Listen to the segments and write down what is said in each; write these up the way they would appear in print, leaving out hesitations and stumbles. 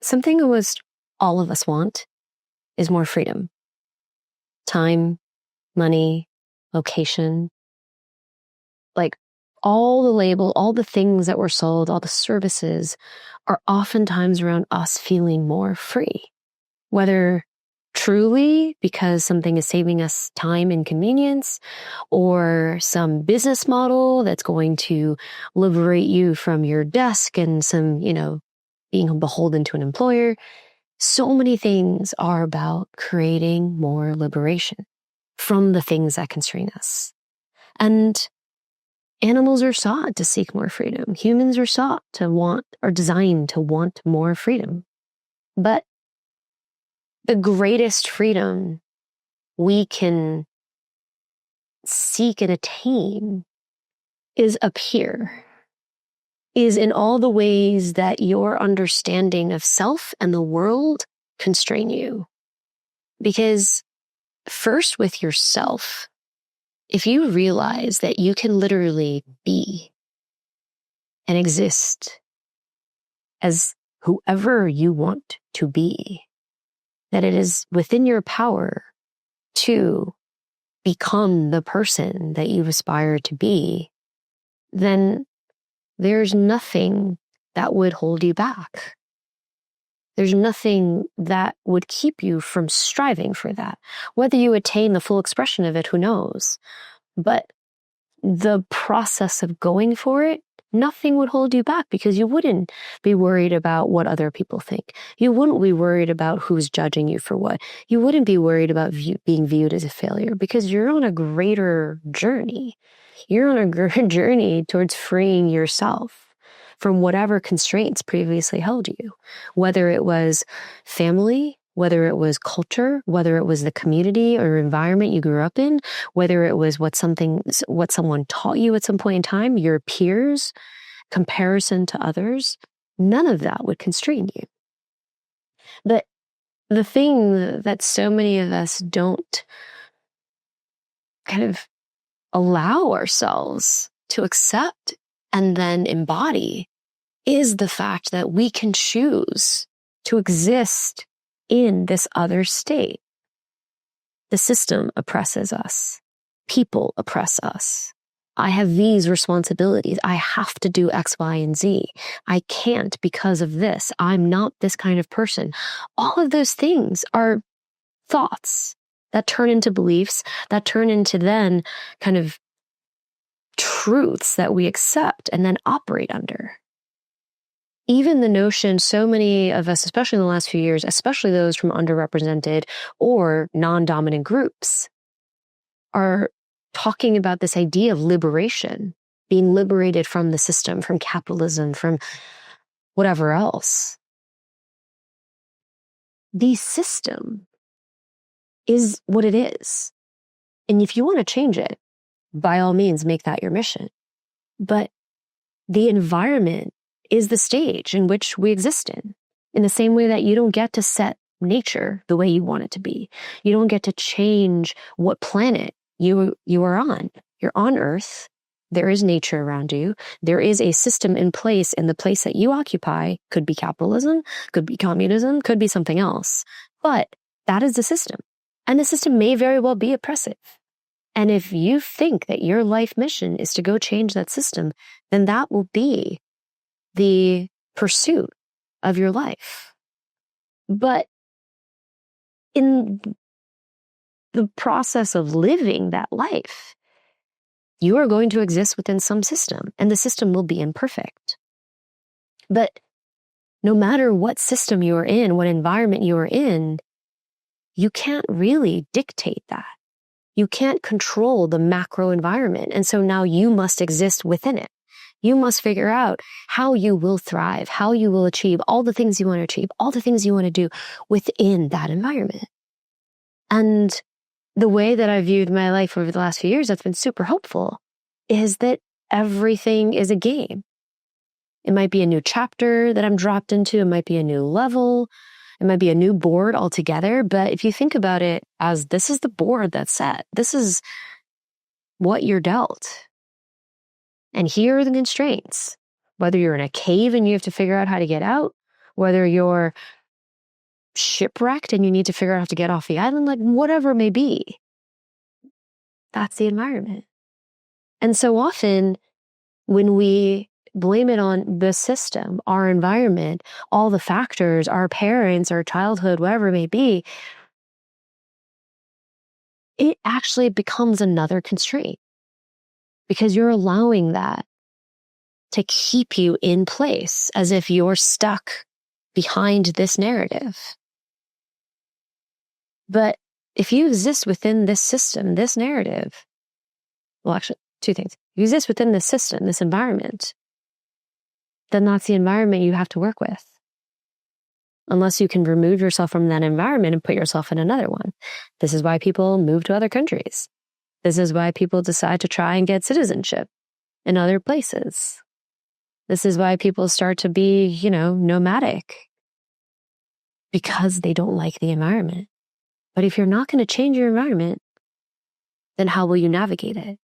Something almost all of us want is more freedom. Time, money, location, like all the things that were sold, all the services are oftentimes around us feeling more free. Whether truly because something is saving us time and convenience, or some business model that's going to liberate you from your desk and some, being beholden to an employer. So many things are about creating more liberation from the things that constrain us. And animals are sought to seek more freedom. Humans are designed to want more freedom. But the greatest freedom we can seek and attain is up here, is in all the ways that your understanding of self and the world constrain you. Because first with yourself, if you realize that you can literally be and exist as whoever you want to be, that it is within your power to become the person that you aspire to be, then there's nothing that would hold you back. There's nothing that would keep you from striving for that. Whether you attain the full expression of it, who knows? But the process of going for it, nothing would hold you back, because you wouldn't be worried about what other people think. You wouldn't be worried about who's judging you for what. You wouldn't be worried about being viewed as a failure, because you're on a greater journey. You're on a journey towards freeing yourself from whatever constraints previously held you, whether it was family, whether it was culture, whether it was the community or environment you grew up in, whether it was what someone taught you at some point in time, your peers, comparison to others. None of that would constrain you. But the thing that so many of us don't kind of allow ourselves to accept and then embody is the fact that we can choose to exist in this other state. The system oppresses us. People oppress us. I have these responsibilities. I have to do X, Y, and Z. I can't because of this. I'm not this kind of person. All of those things are thoughts that turn into beliefs, that turn into then kind of truths that we accept and then operate under. Even the notion, so many of us, especially in the last few years, especially those from underrepresented or non-dominant groups, are talking about this idea of liberation, being liberated from the system, from capitalism, from whatever else. The system is what it is. And if you want to change it, by all means, make that your mission. But the environment is the stage in which we exist in the same way that you don't get to set nature the way you want it to be. You don't get to change what planet you are on. You're on Earth. There is nature around you. There is a system in place, and the place that you occupy could be capitalism, could be communism, could be something else. But that is the system. And the system may very well be oppressive. And if you think that your life mission is to go change that system, then that will be the pursuit of your life. But in the process of living that life, you are going to exist within some system, and the system will be imperfect. But no matter what system you are in, what environment you are in, you can't really dictate that. You can't control the macro environment. And so now you must exist within it. You must figure out how you will thrive, how you will achieve all the things you want to achieve, all the things you want to do within that environment. And the way that I viewed my life over the last few years that's been super helpful is that everything is a game. It might be a new chapter that I'm dropped into. It might be a new level. It might be a new board altogether. But if you think about it as this is the board that's set, this is what you're dealt. And here are the constraints. Whether you're in a cave and you have to figure out how to get out, whether you're shipwrecked and you need to figure out how to get off the island, like whatever it may be, that's the environment. And so often when we blame it on the system, our environment, all the factors, our parents, our childhood, whatever it may be, it actually becomes another constraint because you're allowing that to keep you in place as if you're stuck behind this narrative. But if you exist within this system, this narrative, well, actually, two things. If you exist within this system, this environment, then that's the environment you have to work with. Unless you can remove yourself from that environment and put yourself in another one. This is why people move to other countries. This is why people decide to try and get citizenship in other places. This is why people start to be, nomadic. Because they don't like the environment. But if you're not going to change your environment, then how will you navigate it?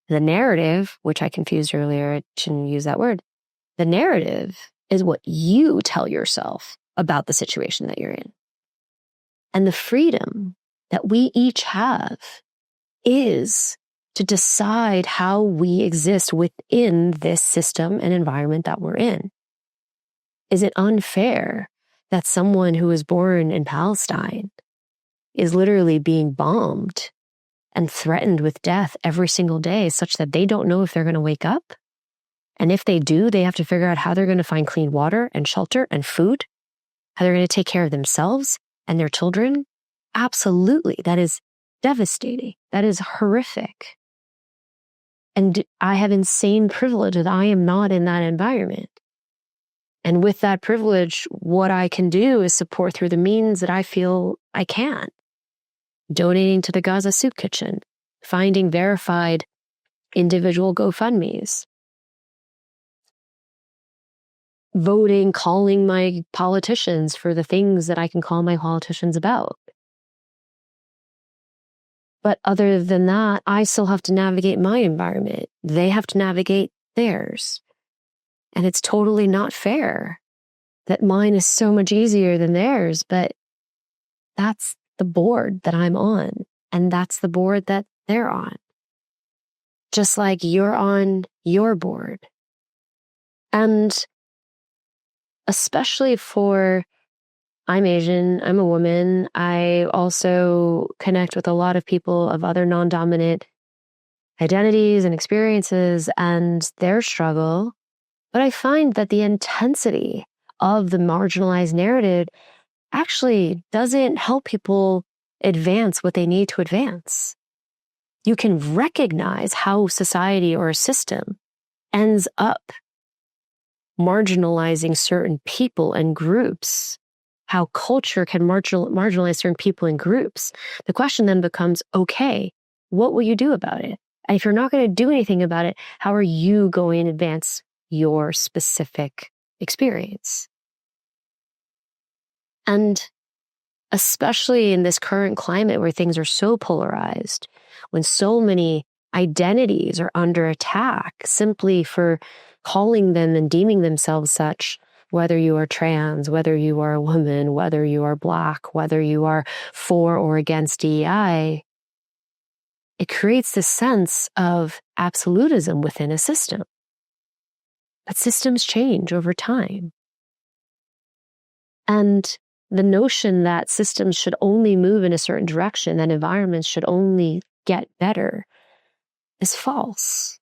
The narrative, which I confused earlier, I shouldn't use that word. The narrative is what you tell yourself about the situation that you're in. And the freedom that we each have is to decide how we exist within this system and environment that we're in. Is it unfair that someone who was born in Palestine is literally being bombed and threatened with death every single day such that they don't know if they're going to wake up? And if they do, they have to figure out how they're going to find clean water and shelter and food, how they're going to take care of themselves and their children. Absolutely. That is devastating. That is horrific. And I have insane privilege that I am not in that environment. And with that privilege, what I can do is support through the means that I feel I can. Donating to the Gaza Soup Kitchen, finding verified individual GoFundMes, voting, calling my politicians for the things that I can call my politicians about. But other than that, I still have to navigate my environment. They have to navigate theirs. And it's totally not fair that mine is so much easier than theirs, but that's the board that I'm on. And that's the board that they're on. Just like you're on your board. And especially I'm Asian, I'm a woman. I also connect with a lot of people of other non-dominant identities and experiences and their struggle. But I find that the intensity of the marginalized narrative actually doesn't help people advance what they need to advance. You can recognize how society or a system ends up marginalizing certain people and groups, how culture can marginalize certain people and groups. The question then becomes, okay, what will you do about it? And if you're not going to do anything about it, how are you going to advance your specific experience? And especially in this current climate where things are so polarized, when so many identities are under attack simply for calling them and deeming themselves such, whether you are trans, whether you are a woman, whether you are Black, whether you are for or against DEI, it creates this sense of absolutism within a system. But systems change over time. And the notion that systems should only move in a certain direction, that environments should only get better, is false.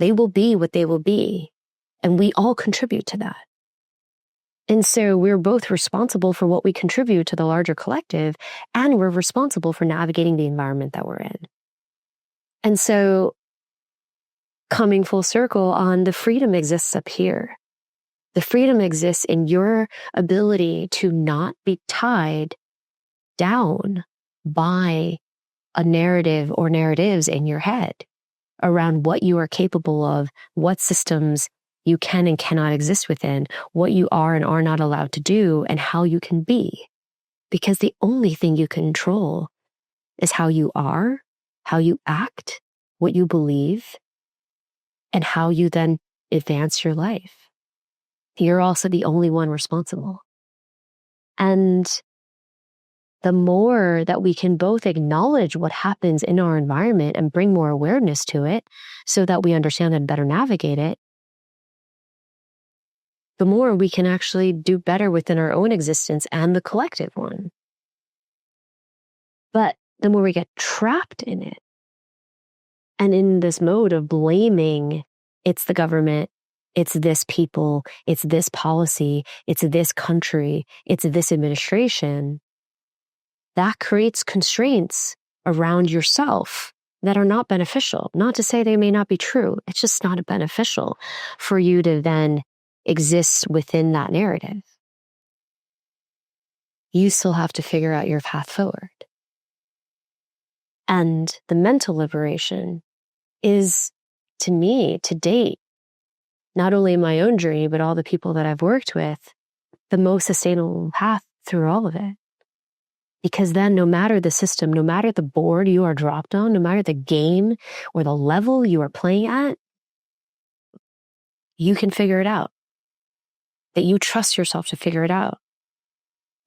They will be what they will be, and we all contribute to that. And so we're both responsible for what we contribute to the larger collective, and we're responsible for navigating the environment that we're in. And so coming full circle on the freedom exists up here. The freedom exists in your ability to not be tied down by a narrative or narratives in your head around what you are capable of, what systems you can and cannot exist within, what you are and are not allowed to do, and how you can be. Because the only thing you control is how you are, how you act, what you believe, and how you then advance your life. You're also the only one responsible. And the more that we can both acknowledge what happens in our environment and bring more awareness to it so that we understand and better navigate it, the more we can actually do better within our own existence and the collective one. But the more we get trapped in it and in this mode of blaming, it's the government, it's this people, it's this policy, it's this country, it's this administration, that creates constraints around yourself that are not beneficial. Not to say they may not be true. It's just not beneficial for you to then exist within that narrative. You still have to figure out your path forward. And the mental liberation is, to me, to date, not only in my own journey, but all the people that I've worked with, the most sustainable path through all of it. Because then no matter the system, no matter the board you are dropped on, no matter the game or the level you are playing at, you can figure it out. That you trust yourself to figure it out.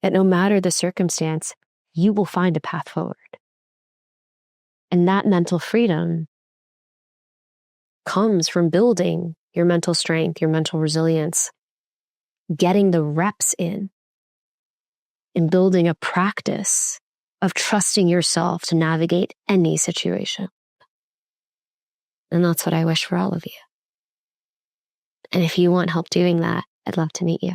That no matter the circumstance, you will find a path forward. And that mental freedom comes from building your mental strength, your mental resilience, getting the reps in, and building a practice of trusting yourself to navigate any situation. And that's what I wish for all of you. And if you want help doing that, I'd love to meet you.